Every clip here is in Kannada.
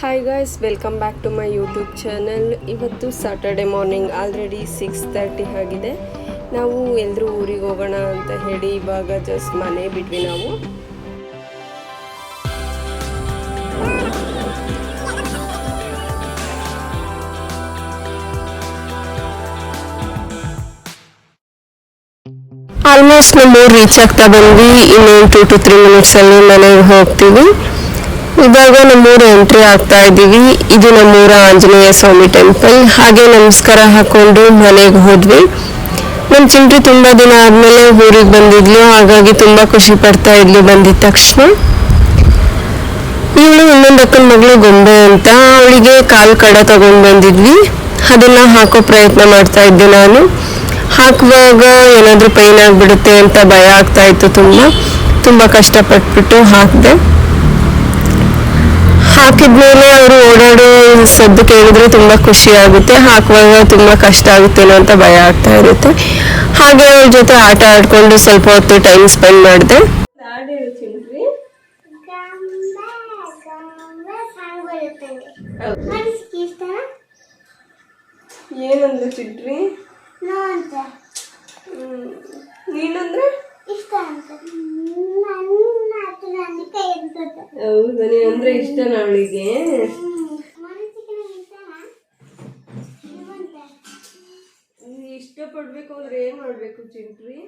Hi guys, welcome back to my YouTube channel. ಇವತ್ತು ಸಾಟರ್ಡೆ ಮಾರ್ನಿಂಗ್ ಆಲ್ರೆಡಿ 6:30 ಆಗಿದೆ. ನಾವು ಎಲ್ಲರೂ ಊರಿಗೆ ಹೋಗೋಣ ಅಂತ ಹೇಳಿ ಇವಾಗ ಜಸ್ಟ್ ಮನೆ ಬಿಟ್ವಿ ನಾವು. ಆಲ್ಮೋಸ್ಟ್ ನಮ್ಮ ಊರು ರೀಚ್ ಆಗ್ತಾ ಬಂದ್ವಿ. ಇನ್ನೊಂದು 2 to 3 ಮಿನಿಟ್ಸಲ್ಲಿ ಮನೆಗೆ ಹೋಗ್ತೀವಿ. ಇವಾಗ ನಮ್ಮೂರು ಎಂಟ್ರಿ ಆಗ್ತಾ ಇದ್ದೀವಿ. ಇದು ನಮ್ಮೂರ ಆಂಜನೇಯ ಸ್ವಾಮಿ ಟೆಂಪಲ್. ಹಾಗೆ ನಮಸ್ಕಾರ ಹಾಕೊಂಡು ಮನೆಗೆ ಹೋದ್ವಿ. ನಮ್ಮ ಚಿಂಟ್ರಿ ತುಂಬ ದಿನ ಆದಮೇಲೆ ಊರಿಗೆ ಬಂದಿದ್ಲು, ಹಾಗಾಗಿ ತುಂಬ ಖುಷಿ ಪಡ್ತಾ ಇದ್ಲು ಬಂದಿದ್ದ ತಕ್ಷಣ. ಇವಳು ಇನ್ನೊಂದು ಅಕ್ಕನ ಮಗಳು ಗೊಂಬೆ ಅಂತ, ಅವಳಿಗೆ ಕಾಲು ಕಡ ತಗೊಂಡು ಬಂದಿದ್ವಿ. ಅದನ್ನು ಹಾಕೋ ಪ್ರಯತ್ನ ಮಾಡ್ತಾ ಇದ್ದೆ ನಾನು. ಹಾಕುವಾಗ ಏನಾದರೂ ಪೈನ್ ಆಗಿಬಿಡುತ್ತೆ ಅಂತ ಭಯ ಆಗ್ತಾ ಇತ್ತು. ತುಂಬ ಕಷ್ಟಪಟ್ಬಿಟ್ಟು ಹಾಕಿದೆ. ಹಾಕಿದ್ಮೇಲೆ ಅವರು ಓಡಾಡೋ ಸದ್ದು ಕೇಳಿದ್ರೆ ತುಂಬ ಖುಷಿ ಆಗುತ್ತೆ. ಹಾಕುವಾಗ ತುಂಬ ಕಷ್ಟ ಆಗುತ್ತೇನೋ ಅಂತ ಭಯ ಆಗ್ತಾ ಇರುತ್ತೆ. ಹಾಗೆ ಅವ್ರ ಜೊತೆ ಆಟ ಆಡ್ಕೊಂಡು ಸ್ವಲ್ಪ ಹೊತ್ತು ಟೈಮ್ ಸ್ಪೆಂಡ್ ಮಾಡಿದೆ. ಏನಂದ್ರೆ ಚಿಟ್ರಿ ನೀನಂದ್ರೆ ಇಷ್ಟ ಅಂತ. ಹೌದಾ, ನೀನಂದ್ರೆ ಇಷ್ಟನ ಅವಳಿಗೆ? ಇಷ್ಟಪಡ್ಬೇಕು ಅಂದ್ರೆ ಏನ್ ಮಾಡ್ಬೇಕು ಚಿಂಟ್ರಿ?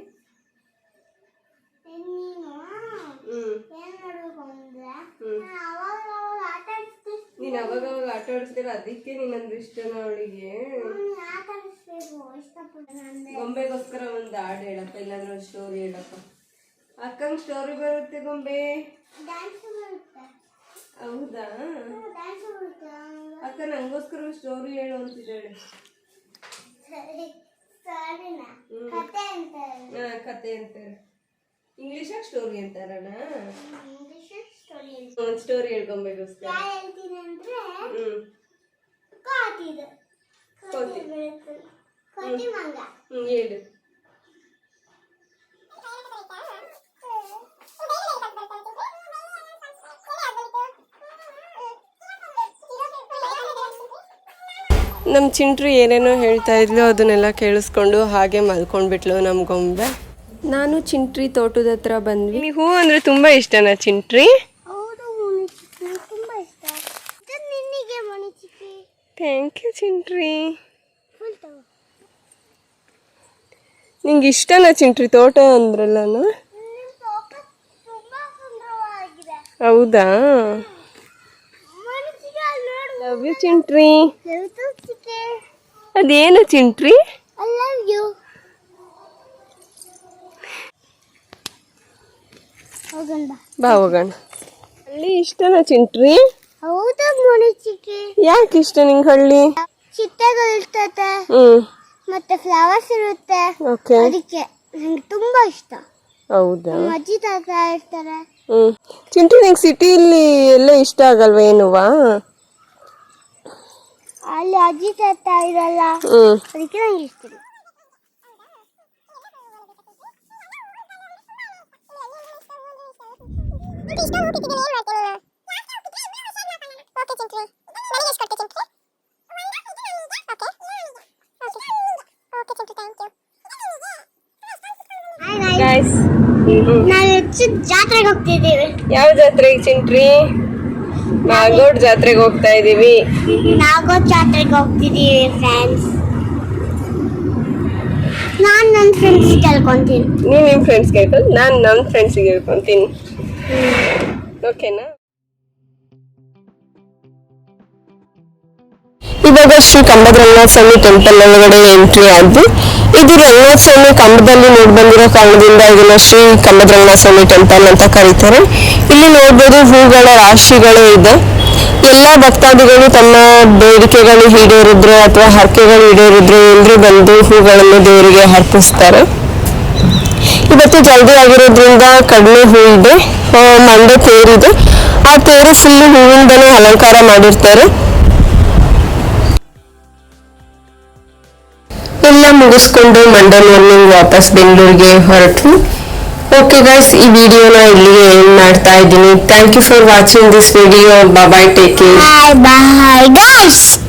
ನೀನ್ ಅವಾಗ ಆಟ ಆಡಿಸ್ತೀರ, ಅದಕ್ಕೆ ನೀನಂದ್ರೆ ಇಷ್ಟನ ಅವಳಿಗೆ? ಗೊಂಬೆಗೋಸ್ಕರ ಒಂದು ಹಾಡು ಹೇಳಪ್ಪ, ಇಲ್ಲಾಂದ್ರೆ ಒಂದು ಸ್ಟೋರಿ ಹೇಳಪ್ಪ. ಅಕ್ಕಂಗೆ ಸ್ಟೋರಿ ಬರುತ್ತೆ ಗೊಂಬೆ? ಹೌದಾ? ಅಕ್ಕ ನಂಗೋಸ್ಕರ ಸ್ಟೋರಿ ಹೇಳು ಅಂತಿದ್ದಾಳೆ. ಕತೆ ಅಂತಾರೆ. ಇಂಗ್ಲಿಷಾಗ ಸ್ಟೋರಿ ಅಂತಾರಣ? ಒಂದು ಸ್ಟೋರಿ ಹೇಳು ಗೊಂಬೆಗೋಸ್ಕರ. ಹೇಳು. ನಮ್ಮ ಚಿಂಟ್ರಿ ಏನೇನೋ ಹೇಳ್ತಾ ಇದ್ಲು, ಅದನ್ನೆಲ್ಲ ಕೇಳಿಸ್ಕೊಂಡು ಹಾಗೆ ಮಲ್ಕೊಂಡ್ಬಿಟ್ಲು ನಮ್ಮ ಗೊಂಬೆ. ನಾನು ಚಿಂಟ್ರಿ ತೋಟದ ಹತ್ರ ಬಂದ್ವಿ. ಹೂ ಅಂದ್ರೆ ತುಂಬಾ ಇಷ್ಟನಾ ಚಿಂಟ್ರಿ? Thank you ಚಿಂಟ್ರಿ. ನಿಂಗೆ ಇಷ್ಟನಾ ಚಿಂಟ್ರಿ ತೋಟ ಅಂದ್ರಲ್ಲ? ಹೌದಾ? ಲವ್ ಯು ಚಿಂಟ್ರಿ. ಅದೇನು ಚಿಂಟ್ರಿ? ಬಾ ಹೋಗೋಣ. ಹಳ್ಳಿ ಇಷ್ಟನಾ ಚಿಂಟ್ರಿ? ಯಾಕೆ ಇಷ್ಟ ನಿಂಗೆ ಹಳ್ಳಿ? ಚಿಟ್ಟೆಗಳು ಇರ್ತದೆ, ಮತ್ತೆ ಫ್ಲವರ್ಸ್ ಇರುತ್ತೆ, ಅದಕ್ಕೆ ನಂಗೆ ತುಂಬಾ ಇಷ್ಟ. ಹೌದಾ? ಅಜ್ಜಿ ತಾತ ಇರ್ತಾರೆ. ಚಿಂಟ್ರಿ ನಿಂಗೆ ಸಿಟಿಲಿ ಎಲ್ಲ ಇಷ್ಟ ಆಗಲ್ವಾ? ಏನುವಾ ಅಲ್ಲಿ ಅಜ್ಜಿ ತಾತ ಇರಲ್ಲ, ಅದಕ್ಕೆ ನಂಗೆ ಇಷ್ಟ. ನಾವು ಜಾತ್ರೆಗೆ ಹೋಗ್ತಿದ್ದೀವಿ. ಯಾವ ಜಾತ್ರೆಗೆ ಚಿಂಟ್ರಿ? ನಾಗೋಡ್ ಜಾತ್ರೆಗೆ ಹೋಗ್ತಾ ಇದೀವಿ. ನಾಗೋಡ್ ಜಾತ್ರೆಗೆ ಹೋಗ್ತಿದ್ದೀವಿ ಫ್ರೆಂಡ್ಸ್. ನಾನು ನನ್ನ ಫ್ರೆಂಡ್ಸ್ ಕೇಳ್ಕೊಂತೀನಿ. ನೀನು ನಿಮ್ಮ ಫ್ರೆಂಡ್ಸ್ ಕೇಳ್ಕೊಂಡು, ನಾನು ನನ್ನ ಫ್ರೆಂಡ್ಸಿಗೆ ಹೇಳ್ಕೊಂತೀನಿ. ಓಕೆನಾ? ಇವಾಗ ಶ್ರೀ ಕಂಬದ್ರಂಗನಾಥ ಸ್ವಾಮಿ ಟೆಂಪಲ್ ಒಳಗಡೆ ಎಂಟ್ರಿ ಆದ್ವಿ. ಇದು ರಂಗನಾಥ ಸ್ವಾಮಿ ಕಂಬದಲ್ಲಿ ನೋಡಿ ಬಂದಿರೋ ಕಾರಣದಿಂದ ಇದನ್ನ ಶ್ರೀ ಕಂಬದ್ರಂಗನಾಥ ಸ್ವಾಮಿ ಟೆಂಪಲ್ ಅಂತ ಕರೀತಾರೆ. ಇಲ್ಲಿ ನೋಡ್ಬೋದು ಹೂಗಳ ರಾಶಿಗಳು ಇದೆ. ಎಲ್ಲ ಭಕ್ತಾದಿಗಳು ತಮ್ಮ ಬೇಡಿಕೆಗಳು ಈಡೇರಿದ್ರು ಅಥವಾ ಹರಕೆಗಳು ಈಡೇರಿದ್ರು ಎಲ್ಲರೂ ಬಂದು ಹೂಗಳನ್ನು ದೇವರಿಗೆ ಅರ್ಪಿಸ್ತಾರೆ. ಇವತ್ತು ಜಲ್ದಿ ಆಗಿರೋದ್ರಿಂದ ಕಡಿಮೆ ಹೂ ಇದೆ. ಮಂಡೆ ತೇರಿದೆ. ಆ ತೇರು ಫುಲ್ಲು ಹೂವಿಂದಲೇ ಅಲಂಕಾರ ಮಾಡಿರ್ತಾರೆ. ಎಲ್ಲ ಮುಗಿಸ್ಕೊಂಡು ಮಂಡೇ ಮಾರ್ನಿಂಗ್ ವಾಪಸ್ ಬೆಂಗಳೂರಿಗೆ ಹೊರಟ್ವಿ. ಓಕೆ ಗೈಸ್, ಈ ವಿಡಿಯೋನ ಇಲ್ಲಿಗೆ ಎಂಡ್ ಮಾಡ್ತಾ ಇದ್ದೀನಿ. Thank you for watching this video. Bye, take care. Bye bye guys.